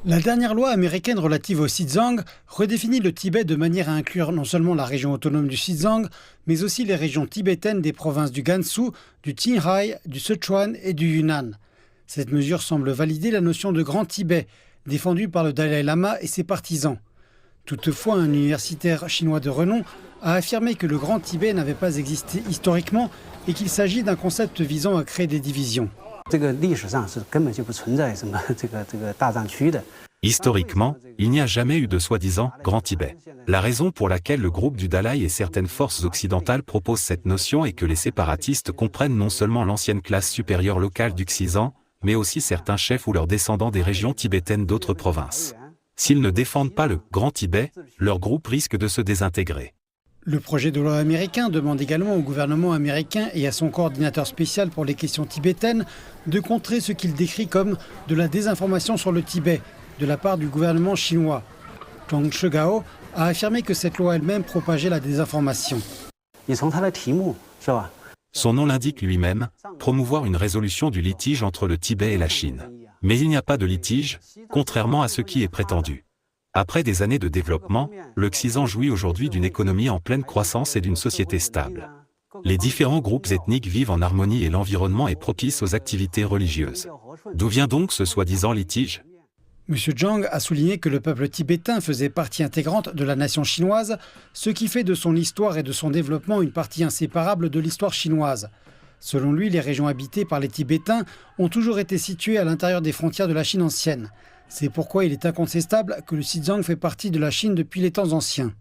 La dernière loi américaine relative au Xizang redéfinit le Tibet de manière à inclure non seulement la région autonome du Xizang, mais aussi les régions tibétaines des provinces du Gansu, du Qinghai, du Sichuan et du Yunnan. Cette mesure semble valider la notion de Grand Tibet, défendue par le Dalai Lama et ses partisans. Toutefois, un universitaire chinois de renom a affirmé que le Grand Tibet n'avait pas existé historiquement et qu'il s'agit d'un concept visant à créer des divisions. Historiquement, il n'y a jamais eu de soi-disant Grand Tibet. La raison pour laquelle le groupe du Dalai et certaines forces occidentales proposent cette notion est que les séparatistes comprennent non seulement l'ancienne classe supérieure locale du Xizang, mais aussi certains chefs ou leurs descendants des régions tibétaines d'autres provinces. S'ils ne défendent pas le Grand Tibet, leur groupe risque de se désintégrer. Le projet de loi américain demande également au gouvernement américain et à son coordinateur spécial pour les questions tibétaines de contrer ce qu'il décrit comme de la désinformation sur le Tibet de la part du gouvernement chinois. Zhang Shegao a affirmé que cette loi elle-même propageait la désinformation. Son nom l'indique lui-même, promouvoir une résolution du litige entre le Tibet et la Chine. Mais il n'y a pas de litige, contrairement à ce qui est prétendu. Après des années de développement, le Xizang jouit aujourd'hui d'une économie en pleine croissance et d'une société stable. Les différents groupes ethniques vivent en harmonie et l'environnement est propice aux activités religieuses. D'où vient donc ce soi-disant litige ? M. Zhang a souligné que le peuple tibétain faisait partie intégrante de la nation chinoise, ce qui fait de son histoire et de son développement une partie inséparable de l'histoire chinoise. Selon lui, les régions habitées par les Tibétains ont toujours été situées à l'intérieur des frontières de la Chine ancienne. C'est pourquoi il est incontestable que le Xizang fait partie de la Chine depuis les temps anciens.